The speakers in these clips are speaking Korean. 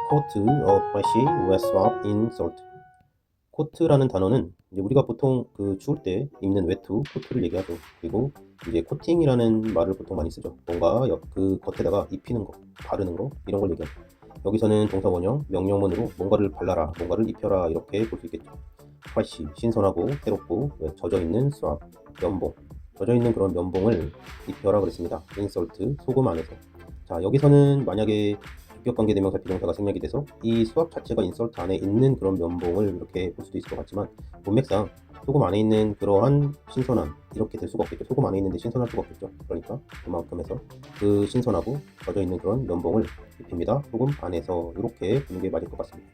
quote, appreciate, w swap, insult. quote라는 단어는 이제 우리가 보통 그 추울 때 입는 외투, 코트를 얘기하죠. 그리고 이제 코팅이라는 말을 보통 많이 쓰죠. 뭔가 그 겉에다가 입히는 거, 바르는 거 이런 걸 얘기하죠. 여기서는 동사 원형, 명령문으로 뭔가를 발라라, 뭔가를 입혀라 이렇게 볼 수 있겠죠. fresh, 신선하고 새롭고 젖어 있는 swap, 면봉, 젖어 있는 그런 면봉을 입혀라 그랬습니다. insult, 소금 안에서. 자, 여기서는 만약에 주격관계대명사 비동사가 생략이 돼서 이 수업 자체가 인설트 안에 있는 그런 면봉을 이렇게 볼 수도 있을 것 같지만 문맥상 소금 안에 있는 그러한 신선함 이렇게 될 수가 없겠죠. 소금 안에 있는데 신선할 수가 없겠죠. 그러니까 그만큼 해서 그 신선하고 젖어 있는 그런 면봉을 입힙니다. 소금 안에서 이렇게 보는 게 맞을 것 같습니다.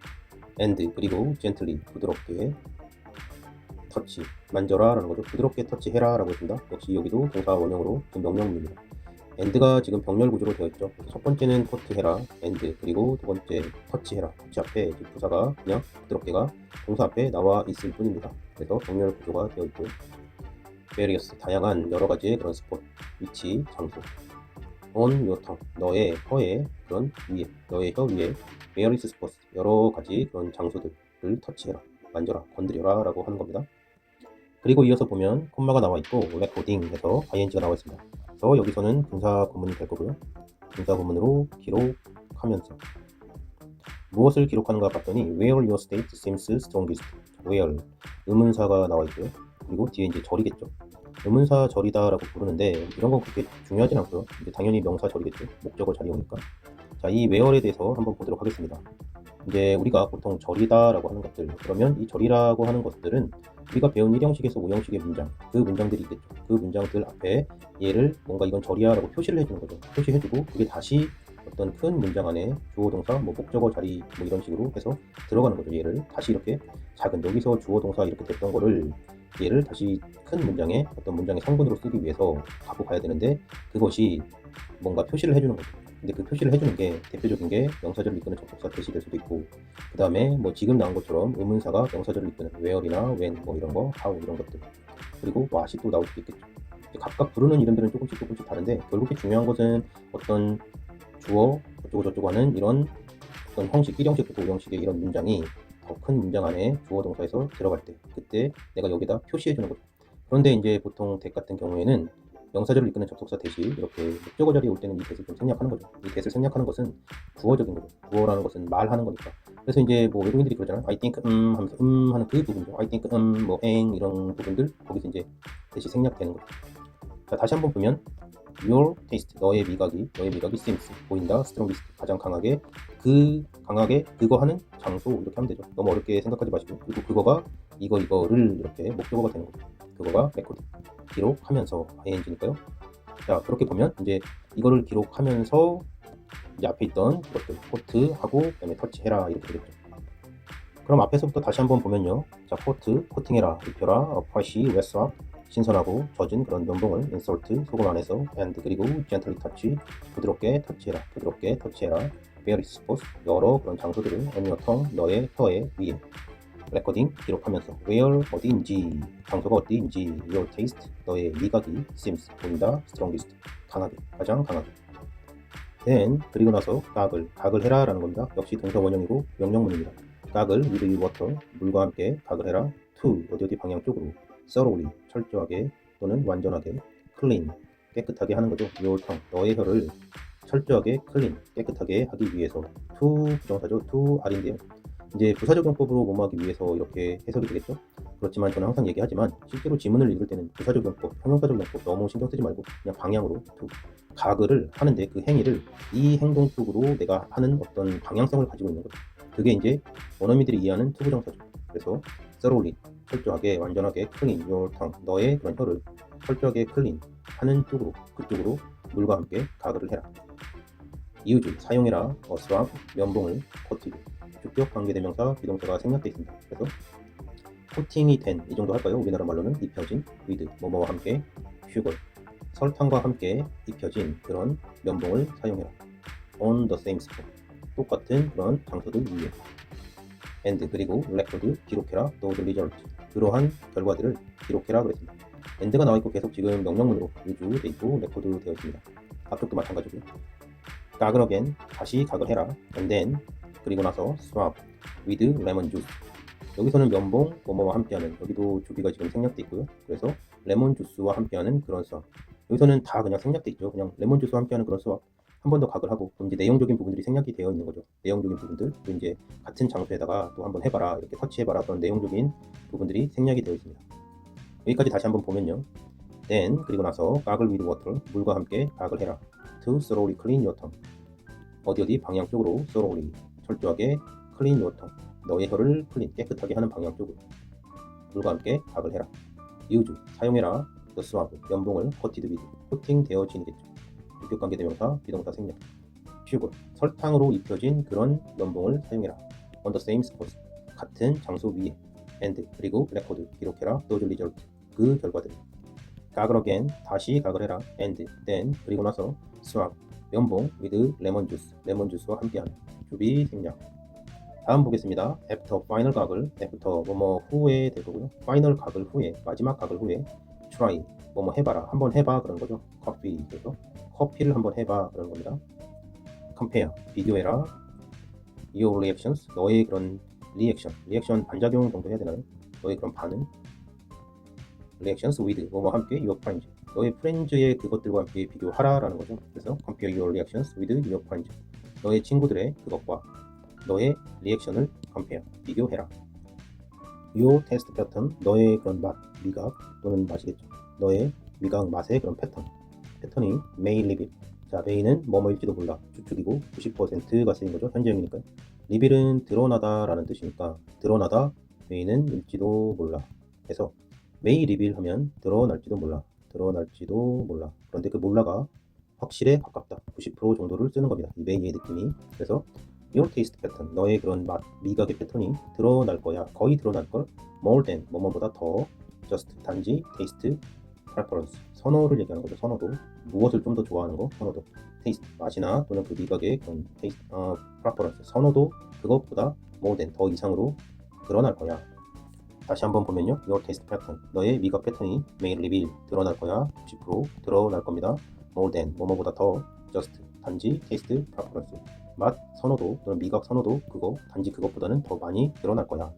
and 그리고 gently 부드럽게 터치 만져라 라는 거죠. 부드럽게 터치해라 라고 했습니다. 역시 여기도 동사 원형으로 명령문입니다. and가 지금 병렬 구조로 되어 있죠. 그래서 첫 번째는 코트 해라, and, 그리고 두 번째 터치 해라. 터치 앞에 부사가 그냥 부드럽게가 동사 앞에 나와 있을 뿐입니다. 그래서 병렬 구조가 되어 있고, various, 다양한 여러 가지의 그런 스폿, 위치, 장소. on your tongue, 너의 혀의 그런 위에, 너의 혀 위에 various spots, 여러 가지 그런 장소들을 터치해라, 만져라, 건드려라 라고 하는 겁니다. 그리고 이어서 보면 콤마가 나와 있고 recording 해서 ing가 나와 있습니다. 그래서 여기서는 분사 구문이 될 거고요. 분사 구문으로 기록하면서 무엇을 기록하는가 봤더니 where your state seems strongest. where 의문사가 나와 있고요. 그리고 뒤에 이제 절이겠죠. 의문사 절이다라고 부르는데 이런 건 그렇게 중요하진 않고요. 이제 당연히 명사 절이겠죠. 목적어 자리 오니까. 자, 이 where에 대해서 한번 보도록 하겠습니다. 이제 우리가 보통 절이다라고 하는 것들, 그러면 이 절이라고 하는 것들은 우리가 배운 1형식에서 5형식의 문장, 그 문장들이 있겠죠. 그 문장들 앞에 얘를 뭔가 이건 절이야 라고 표시를 해주는 거죠. 표시해주고 그게 다시 어떤 큰 문장 안에 주어 동사, 뭐 목적어 자리 뭐 이런 식으로 해서 들어가는 거죠. 얘를 다시 이렇게 작은 여기서 주어 동사 이렇게 됐던 거를 얘를 다시 큰 문장에 어떤 문장의 성분으로 쓰기 위해서 갖고 가야 되는데 그것이 뭔가 표시를 해주는 거죠. 근데 그 표시를 해주는 게 대표적인 게 명사절을 이끄는 접속사 대시 될 수도 있고, 그 다음에 뭐 지금 나온 것처럼 의문사가 명사절을 이끄는 where이나 when 뭐 이런 거, how 이런 것들, 그리고 what이 또 나올 수도 있겠죠. 각각 부르는 이름들은 조금씩 다른데 결국에 중요한 것은 어떤 주어 어쩌고 저쩌고 하는 이런 어떤 형식, 1형식부터 5형식의 이런 문장이 더 큰 문장 안에 주어 동사에서 들어갈 때 그때 내가 여기다 표시해 주는 거죠. 그런데 이제 보통 덱 같은 경우에는 명사절을 이끄는 접속사 대시 이렇게 목적어 자리에 올 때는 이 대를 좀 생략하는 거죠. 이 대를 생략하는 것은 주어적인 거죠. 주어라는 것은 말하는 거니까. 그래서 이제 뭐 외국인들이 그러잖아요. I think 하면서 하는 그 부분이죠. I think 뭐 eng 이런 부분들 거기서 이제 대시 생략되는 거죠. 자, 다시 한번 보면 your taste, 너의 미각이 seems, 보인다, strongest, 가장 강하게, 강하게 그거 하는 장소 이렇게 하면 되죠. 너무 어렵게 생각하지 마시고, 그리고 그거가 이거를 이렇게 목적어가 되는 거죠. 그거가 record, 기록하면서 ing니까요. 자, 그렇게 보면 이제 이거를 기록하면서 이제 앞에 있던 것들 코트하고 그다음에 터치해라 이렇게 되겠죠. 그럼 앞에서부터 다시 한번 보면요. 자, 코팅해라, 입혀라, 프레시, 웨스업, 신선하고 젖은 그런 면봉을 인설트, 소금 안에서, and 그리고 gently touch, 부드럽게 터치해라, various spots, 여러 그런 장소들을 on your tongue, 너의 혀의 위에, recording, 기록하면서, where, 어디인지, 장소가 어디인지, your taste, 너의 미각이, seems, 보인다, strongest, 강하게, 가장 강하게. then, 그리고 나서 각을 해라 라는 겁니다. 역시 동사 원형이고 명령문입니다. 각을 with water, 물과 함께 각을 해라. to, 어디 방향 쪽으로. thoroughly, 철저하게 또는 완전하게. clean, 깨끗하게 하는 거죠. your tongue, 너의 혀를 철저하게 clean, 깨끗하게 하기 위해서. to 부정사죠. to are인데요. 이제 부사적용법으로 뭐뭐하기 위해서 이렇게 해석이 되겠죠. 그렇지만 저는 항상 얘기하지만 실제로 지문을 읽을 때는 부사적용법, 형용사적용법 너무 신경 쓰지 말고 그냥 방향으로 to, 가글을 하는데 그 행위를 이 행동 쪽으로 내가 하는 어떤 방향성을 가지고 있는 거죠. 그게 이제 원어민들이 이해하는 투부정사죠. 그래서 thoroughly, 철저하게, 완전하게, clean your tongue, 너의 그런 혀를 철저하게 clean 하는 쪽으로, 그쪽으로 물과 함께 가글을 해라. use, 사용해라, swap, 면봉을, coated, 주격 관계대명사 비동사가 생략되어 있습니다. 그래서 코팅이 된, 이 정도 할까요? 우리나라 말로는 입혀진, with, 뭐뭐와 함께, sugar, 설탕과 함께 입혀진 그런 면봉을 사용해라. on the same spot, 똑같은 그런 장소들 위에. and 그리고 record, 기록해라. those results, 그러한 결과들을 기록해라 그랬습니다. and가 나와있고 계속 지금 명령문으로 use 돼 있고 record 되어 있습니다. 앞쪽도 마찬가지고요. 각을 again, 다시 각을 해라. and then 그리고 나서 swap with lemon juice. 여기서는 면봉 뭐뭐와 함께하는, 여기도 주비가 지금 생략돼 있고요. 그래서 레몬 주스와 함께하는 그런 수학. 여기서는 다 그냥 생략돼 있죠. 그냥 레몬 주스와 함께하는 그런 수학. 한 번 더 각을 하고, 그럼 이제 내용적인 부분들이 생략이 되어 있는 거죠. 내용적인 부분들, 또 이제 같은 장소에다가 또 한번 해봐라, 이렇게 터치해봐라, 그런 내용적인 부분들이 생략이 되어 있습니다. 여기까지 다시 한번 보면요. then 그리고 나서 gargle with water, 물과 함께 가글 해라. to thoroughly clean your tongue. 어디 방향 쪽으로 thoroughly 철저하게 clean your tongue. 너의 혀를 클린 깨끗하게 하는 방향 쪽으로 물과 함께 가글 해라. use 사용해라. the swab 면봉을 coated with 코팅 되어지겠죠. 유격관계 대명사 비동사 생략. sugar 설탕으로 입혀진 그런 면봉을 사용해라. on the same spot 같은 장소 위에. and 그리고 record 기록해라. those result 그 결과들을. 가글 again 다시 가글해라. and then 그리고 나서 swab 면봉 with lemon juice 레몬 주스와 함께하는. 주비 생략. 다음 보겠습니다. after final 가글, after 뭐뭐 후에 될 거고요. final 가글 후에, 마지막 가글 후에 try 뭐뭐 해봐라, 한번 해봐 그런 거죠. coffee 그래서 커피를 한번 해봐 그런 겁니다. compare 비교해라. your reactions 너의 그런 리액션 반작용 정도 해야 되나요? 너의 그런 반응. reactions with 뭐뭐 함께 your friends 너의 프렌즈의 그것들과 함께 비교하라라는 거죠. 그래서 compare your reactions with your friends 너의 친구들의 그것과 너의 리액션을 compare, 비교해라. Your taste pattern, 너의 그런 맛, 미각 또는 맛이겠죠. 너의 미각, 맛의 그런 패턴이 may reveal. 자, may는 뭐뭐일지도 몰라. 추측이고 90%가 쓰인 거죠. 현재형이니까요. reveal은 드러나다라는 뜻이니까 드러나다, may는 일지도 몰라. 그래서 may reveal 하면 드러날지도 몰라. 그런데 그 몰라가 확실에 가깝다. 90% 정도를 쓰는 겁니다. 이 may의 느낌이. 그래서 Your taste pattern, 너의 그런 맛, 미각의 패턴이 드러날 거야. 거의 드러날 걸. More than, 뭐뭐보다 더. Just, 단지. Taste, preference, 선호를 얘기하는 거죠. 선호도. 무엇을 좀 더 좋아하는 거. 선호도. Taste, 맛이나 또는 그 미각의 그런 taste, preference, 선호도 그것보다 more than, 더 이상으로 드러날 거야. 다시 한번 보면요. Your taste pattern, 너의 미각 패턴이 may reveal, 드러날 거야. 90% 드러날 겁니다. More than, 뭐뭐보다 더. Just, 단지. Taste, preference, 맛, 선호도 또는 미각 선호도 그거 단지 그것보다는 더 많이 드러날 거야.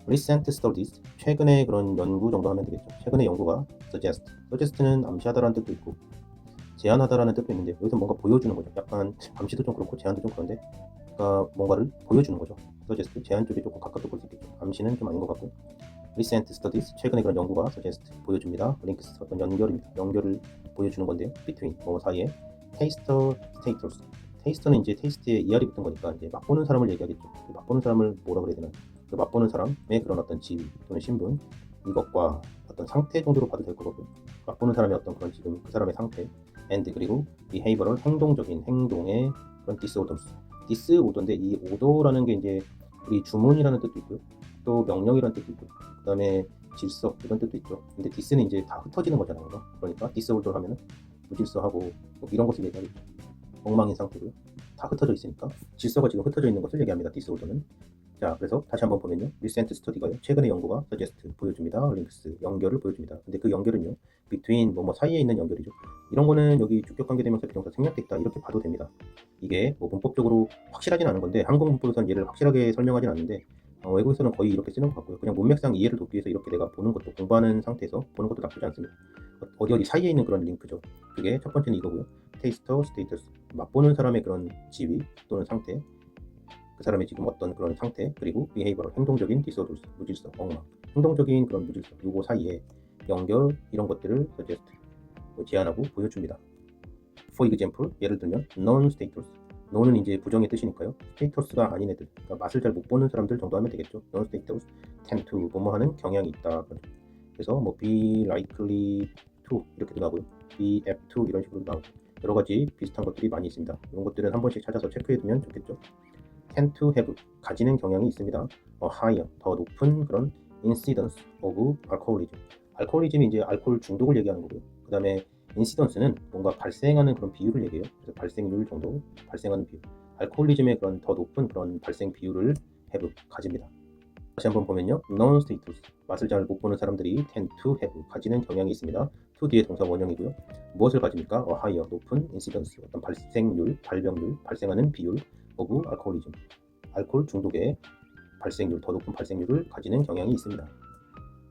Recent studies 최근의 그런 연구 정도 하면 되겠죠. 최근의 연구가 suggest는 암시하다라는 뜻도 있고 제안하다라는 뜻도 있는데 여기서 뭔가 보여주는 거죠. 약간 암시도 좀 그렇고 제안도 좀 그런데 그러니까 뭔가를 보여주는 거죠. suggest 제안 쪽이 조금 가깝게 볼 수 있겠죠. 암시는 좀 아닌 것 같고 recent studies 최근의 그런 연구가 suggest 보여줍니다. links 어떤 연결입니다. 연결을 보여주는 건데요. between 뭐 사이에 taster status 테이스터는 이제 테이스트에 ER이 붙은 거니까 이제 맛보는 사람을 얘기하겠죠. 그 맛보는 사람을 뭐라 그래야 되나? 그 맛보는 사람의 그런 어떤 지위 또는 신분 이것과 어떤 상태 정도로 봐도 될 거고요. 맛보는 사람의 어떤 그런 지금 그 사람의 상태 and 그리고 behavioral 행동적인 행동의 그런 disorder인데 이 order라는 게 이제 우리 주문이라는 뜻도 있고요. 또 명령이라는 뜻도 있고 그다음에 질서 이런 뜻도 있죠. 근데 dis는 이제 다 흩어지는 거잖아요. 그러니까 disorder 하면은 무질서하고 뭐 이런 것을 얘기하겠죠. 엉망인 상태고요. 다 흩어져 있으니까 질서가 지금 흩어져 있는 것을 얘기합니다. 디스오더는. 자, 그래서 다시 한번 보면요. recent study가요. 최근의 연구가 suggest 보여줍니다. links 연결을 보여줍니다. 근데 그 연결은요. between 뭐뭐 사이에 있는 연결이죠. 이런 거는 여기 주격관계대명사 비동사 생략돼 있다 이렇게 봐도 됩니다. 이게 뭐 문법적으로 확실하진 않은 건데 한국 문법에서는 얘를 확실하게 설명하진 않는데 외국에서는 거의 이렇게 쓰는 것 같고요. 그냥 문맥상 이해를 돕기 위해서 이렇게 내가 보는 것도 공부하는 상태에서 보는 것도 나쁘지 않습니다. 어디 사이에 있는 그런 링크죠. 그게 첫 번째는 이거고요. 테이스터 스테이터스 맛보는 사람의 그런 지위 또는 상태 그 사람의 지금 어떤 그런 상태 그리고 behavioral 행동적인 디소더스 무질서 엉망 행동적인 그런 무질서 요거 사이에 연결 이런 것들을 suggest 제안하고 보여줍니다. For example 예를 들면 non-status no는 이제 부정의 뜻이니까요. status가 아닌 애들 그러니까 맛을 잘 못 보는 사람들 정도 하면 되겠죠. non-status tend to 뭐뭐 하는 경향이 있다. 그래서 뭐 be likely to 이렇게도 나오고요. be apt to 이런 식으로 나오고 여러 가지 비슷한 것들이 많이 있습니다. 이런 것들은 한 번씩 찾아서 체크해두면 좋겠죠. tend to have 가지는 경향이 있습니다. higher 더 높은 그런 incidence of alcoholism. 알코올리즘이 이제 알코올 중독을 얘기하는 거고요. 그 다음에 인시던스는 뭔가 발생하는 그런 비율을 얘기해요. 그래서 발생률 정도 발생하는 비율. 알코올리즘의 그런 더 높은 그런 발생 비율을 have 가집니다. 다시 한번 보면요. non-status 맛을 잘 못 보는 사람들이 tend to have 가지는 경향이 있습니다. to 뒤에 동사 원형이고요. 무엇을 가집니까? higher 높은 incidence 어떤 발생률, 발병률, 발생하는 비율 of alcoholism. 알코올 중독의 발생률, 더 높은 발생률을 가지는 경향이 있습니다.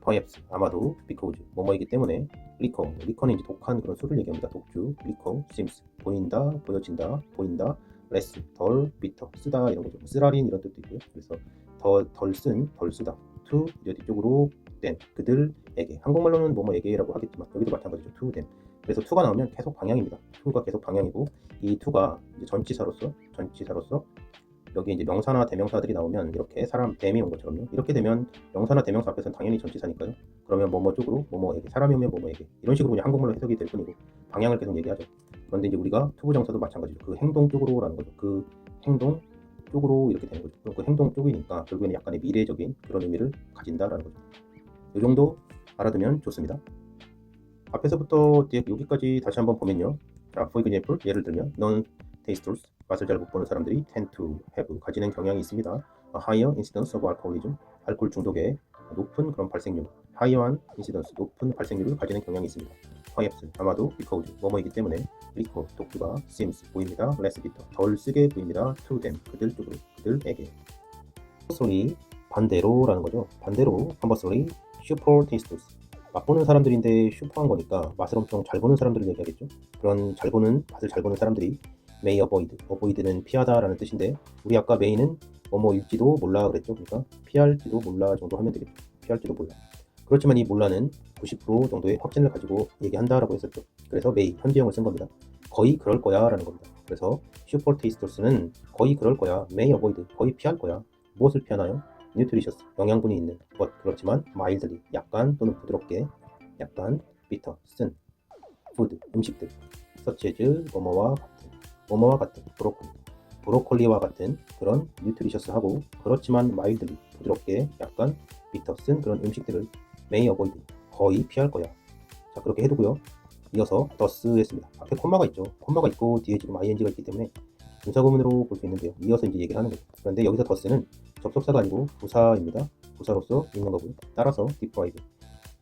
perhaps, 아마도, because, 뭐뭐이기 때문에, liquor는 이제 독한 그런 술을 얘기합니다. 독주, liquor, seems, 보인다, 보여진다, 보인다, less, 덜, bitter, 쓰다 이런 거죠. 쓰라린 이런 뜻도 있고요. 그래서 덜 쓴, 덜 쓰다. to, 이제 뒤쪽으로 them, 그들에게. 한국말로는 뭐뭐에게라고 하겠지만 여기도 마찬가지죠. to them. 그래서 to가 나오면 계속 방향입니다. to가 계속 방향이고 이 to가 이제 전치사로서 여기 이제 명사나 대명사들이 나오면 이렇게 사람 댐이 온 것처럼요. 이렇게 되면 명사나 대명사 앞에서는 당연히 전치사니까요. 그러면 뭐뭐 쪽으로 뭐뭐에게, 사람이 오면 뭐뭐에게 이런 식으로 그냥 한국말로 해석이 될 뿐이고 방향을 계속 얘기하죠. 그런데 이제 우리가 투부정사도 마찬가지죠. 그 행동 쪽으로라는 거죠. 그 행동 쪽으로 이렇게 되는 거죠. 그럼 그 행동 쪽이니까 결국에는 약간의 미래적인 그런 의미를 가진다라는 거죠. 이 정도 알아두면 좋습니다. 앞에서부터 여기까지 다시 한번 보면요. 자, for example, 예를 들면 non-tasters, 맛을 잘 못 보는 사람들이 tend to have, 가지는 경향이 있습니다. A higher incidence of alcoholism, 알코올 중독의 높은 그런 발생률, higher한 incidence, 높은 발생률을 가지는 경향이 있습니다. perhaps, 아마도, because, 뭐뭐이기 때문에, liquor, 독주가, seems, 보입니다. less bitter, 덜 쓰게 보입니다. to them, 그들 쪽으로, 그들에게. conversely, 반대로라는 거죠. 반대로, conversely, super tasters, 맛보는 사람들인데 슈퍼한 거니까 맛을 엄청 잘 보는 사람들을 얘기하겠죠. 그런 맛을 잘 보는 사람들이 may avoid는 피하다라는 뜻인데 우리 아까 may는 뭐뭐일지도 몰라 그랬죠. 그러니까 피할지도 몰라 정도 하면 되겠죠. 피할지도 몰라. 그렇지만 이 몰라는 90% 정도의 확신을 가지고 얘기한다라고 했었죠. 그래서 may 현재형을 쓴 겁니다. 거의 그럴 거야 라는 겁니다. 그래서 super tasters는 거의 그럴 거야, may avoid, 거의 피할 거야. 무엇을 피하나요? nutritious, 영양분이 있는 것, 그렇지만 mildly, 약간 또는 부드럽게, 약간 bitter, 쓴 food, 음식들, such as 뭐뭐와 같은 브로콜리와 같은 그런 nutritious하고 그렇지만 mildly, 부드럽게, 약간 bitter, 쓴 그런 음식들을 may avoid, 거의 피할 거야. 자, 그렇게 해두고요. 이어서 thus 했습니다. 앞에 콤마가 있죠. 콤마가 있고 뒤에 지금 ing가 있기 때문에 분사구문으로 볼 수 있는데요. 이어서 이제 얘기를 하는 거죠. 그런데 여기서 thus는 접속사가 아니고 부사입니다. 부사로서 있는 거고요. 따라서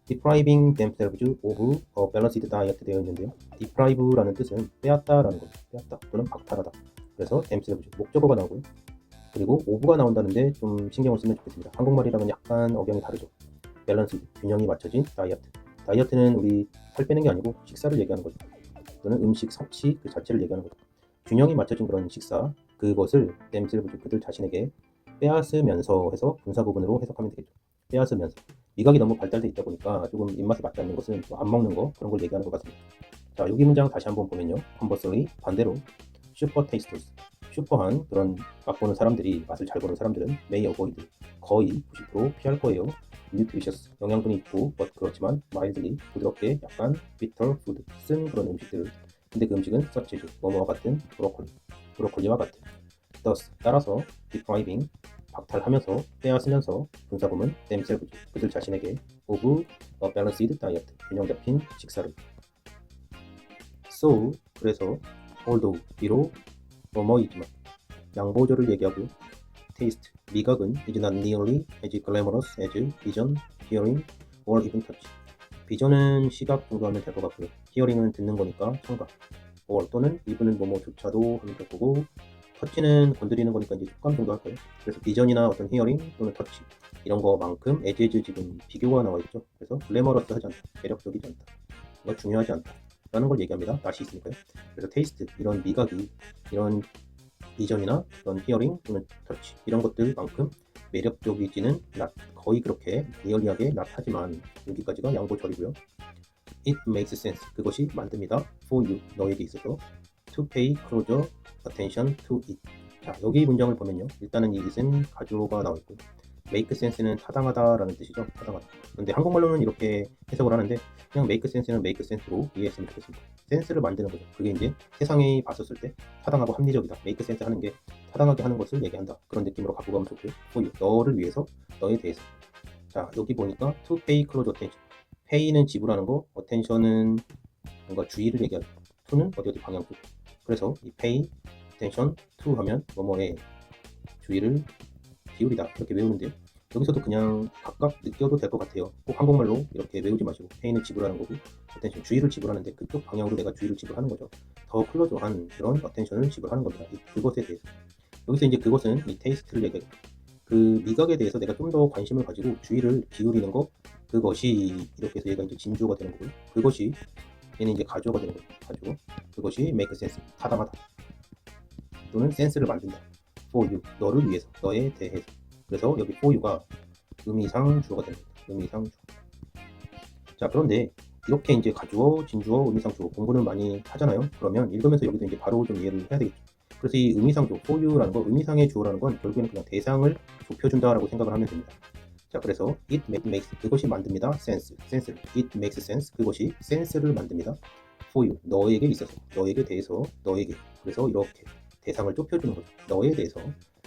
depriving themselves of a balanced diet 되어 있는데요. deprive라는 뜻은 빼앗다라는 거죠. 빼앗다 또는 박탈하다. 그래서 themselves 목적어가 나오고요. 그리고 of가 나온다는데 좀 신경을 쓰면 좋겠습니다. 한국말이랑은 약간 억양이 다르죠. balanced, 균형이 맞춰진 diet. 다이어트는 우리 살 빼는 게 아니고 식사를 얘기하는 거죠. 또는 음식 섭취 그 자체를 얘기하는 거죠. 균형이 맞춰진 그런 식사, 그것을 themselves, 그들 자신에게 빼앗으면서 해서 분사구문으로 해석하면 되겠죠. 빼앗으면서. 미각이 너무 발달돼 있다 보니까 조금 입맛에 맞지 않는 것은 안 먹는 거, 그런 걸 얘기하는 것 같습니다. 자, 여기 문장 다시 한번 보면요. conversely, 반대로 super tasters, 슈퍼한 그런 맛보는 사람들이, 맛을 잘 보는 사람들은 may avoid, 거의 90% 피할 거예요. nutritious, 영양분이 있고 그렇지만 mildly, 부드럽게, 약간 bitter food, 쓴 그런 음식들을. 근데 그 음식은 such as, 뭐뭐와 같은 브로콜리와 같은. thus, 따라서 depriving, 박탈하면서, 빼앗으면서, 분사구문 themselves, 그들 자신에게 of a balanced diet, 균형 잡힌 식사를. so, 그래서 although, 비록 뭐뭐이지만, 양보절을 얘기하고요. taste, 미각은 is not nearly as glamorous as vision, hearing, or even touch. 비전은 시각 정도 하면 될 것 같고요. 히어링은 듣는 거니까 청각, or 또는 even은 뭐뭐조차도 하면 될 거고, 터치는 건드리는 거니까 이제 촉감 정도 할 거예요. 그래서 비전이나 어떤 히어링 또는 터치 이런 거만큼 as 지금 비교가 나와 있죠. 그래서 글래머러스하지 않다, 매력적이지 않다, 뭔가 중요하지 않다 라는 걸 얘기합니다. 낫이 있으니까요. 그래서 테이스트, 이런 미각이 이런 비전이나 그런 히어링 또는 터치 이런 것들만큼 매력적이지는 거의 그렇게 리얼리하게 낫하지만, 여기까지가 양보절이고요. It makes sense, 그것이 만듭니다. For you, 너에게 있어서 to pay closer attention to it. 자, 여기 문장을 보면요. 일단은 이 it은 가주어가 나와 있고, make sense는 타당하다라는 뜻이죠. 타당하다. 그런데 한국말로는 이렇게 해석을 하는데 그냥 make sense는 make sense로 이해했으면 좋겠습니다. 센스를 만드는 거죠. 그게 이제 세상에 봤었을 때 타당하고 합리적이다. make sense 하는 게 타당하게 하는 것을 얘기한다. 그런 느낌으로 갖고 가면 좋고요. for you, 너를 위해서, 너에 대해서. 자, 여기 보니까 to pay close attention. pay는 지불하는 거, attention은 뭔가 주의를 얘기하죠. to는 어디 방향 쪽. 그래서 이 pay attention to 하면 뭐뭐에 주의를 기울이다, 이렇게 외우는데요. 여기서도 그냥 각각 느껴도 될 것 같아요. 꼭 한국말로 이렇게 외우지 마시고 pay는 지불하는 거고 attention 주의를 지불하는데 그쪽 방향으로 내가 주의를 지불하는 거죠. 더 클로저한 그런 attention을 지불하는 겁니다. 그것에 대해서. 여기서 이제 그것은 이 테이스트를 얘기해. 그 미각에 대해서 내가 좀 더 관심을 가지고 주의를 기울이는 것, 그것이 이렇게 해서 얘가 이제 진주어가 되는 거고요. 그것이 얘는 이제 가주어가 되는 거죠. 가주어. 그것이 make sense, 타당하다. 또는 센스를 만든다. for you, 너를 위해서, 너에 대해서. 그래서 여기 for you가 의미상 주어가 되는 거죠. 의미상 주어. 자, 그런데 이렇게 이제 가주어, 진주어, 의미상 주어 공부는 많이 하잖아요. 그러면 읽으면서 여기서 이제 바로 좀 이해를 해야 되겠죠. 그래서 이 의미상 주어, for you라는 거, 의미상의 주어라는 건 결국에는 그냥 대상을 좁혀준다라고 생각을 하면 됩니다. 자, 그래서 it makes, 그것이 만듭니다. sense, sense를. it makes sense, 그것이 sense를 만듭니다. for you, 너에게 있어서, 너에게 대해서, 너에게. 그래서 이렇게 대상을 좁혀주는 거죠. 너에 대해서.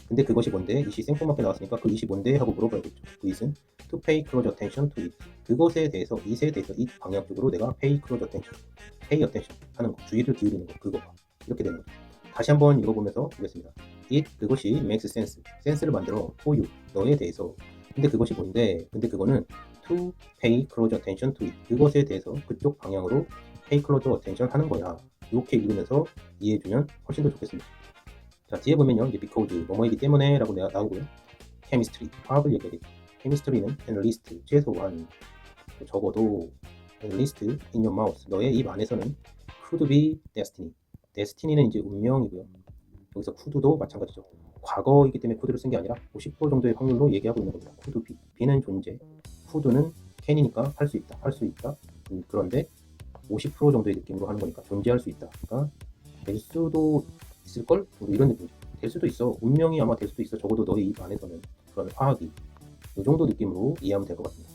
근데 그것이 뭔데? 이시 생뚱맞게 나왔으니까 그 이시 뭔데? 하고 물어봐야겠죠. 그 it은 to pay close attention to it. 그것에 대해서, it에 대해서 it 방향 쪽으로 내가 pay close attention, pay attention 하는 거, 주의를 기울이는 거, 그거가. 이렇게 되는 거죠. 다시 한번 읽어보면서 보겠습니다. it, 그것이 makes sense, sense를 만들어 for you, 너에 대해서. 근데 그것이 뭔데? 근데 그거는 to pay close attention to it. 그것에 대해서 그쪽 방향으로 pay close attention 하는 거야. 이렇게 읽으면서 이해해주면 훨씬 더 좋겠습니다. 자, 뒤에 보면요. 이제 because, 뭐뭐이기 때문에 라고 나오고요. chemistry, 화학을 얘기하겠죠. chemistry는 at least, 최소한, 적어도 at least in your mouth, 너의 입 안에서는 could be destiny. destiny는 이제 운명이고요. 여기서 could도 마찬가지죠. 과거이기 때문에 could를 쓴 게 아니라 50% 정도의 확률로 얘기하고 있는 겁니다. could be, be는 존재, could는 can이니까 할 수 있다, 할 수 있다. 그런데 50% 정도의 느낌으로 하는 거니까 존재할 수 있다. 그러니까 될 수도 있을걸? 뭐 이런 느낌이죠. 될 수도 있어. 운명이 아마 될 수도 있어. 적어도 너의 입 안에서는 그런 화학이. 이 정도 느낌으로 이해하면 될 것 같습니다.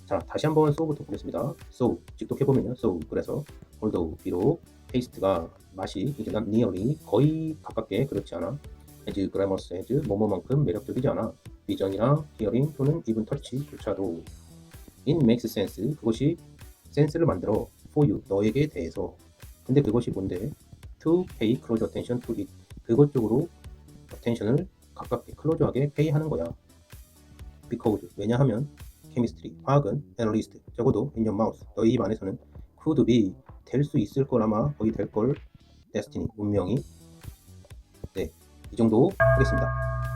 자, 다시 한번 so부터 보겠습니다. so, 직독해보면요. so, 그래서 although, 비록 taste가 맛이 이게 not nearly, 거의 가깝게 그렇지 않아. as glamorous as, 뭐뭐만큼 매력적이지 않아. vision이랑 hearing 또는 even touch조차도 it makes sense, 그것이 센스를 만들어 for you, 너에게 대해서. 근데 그것이 뭔데? to pay close attention to it, 그것 쪽으로 attention을 가깝게 클로즈하게 pay 하는 거야. because, 왜냐하면 chemistry, 화학은 at least, 적어도 in your mouth, 너희 입 안에서는 could be, 될 수 있을 걸, 아마 거의 될 걸, destiny, 운명이. 네, 이 정도 하겠습니다.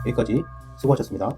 여기까지 수고하셨습니다.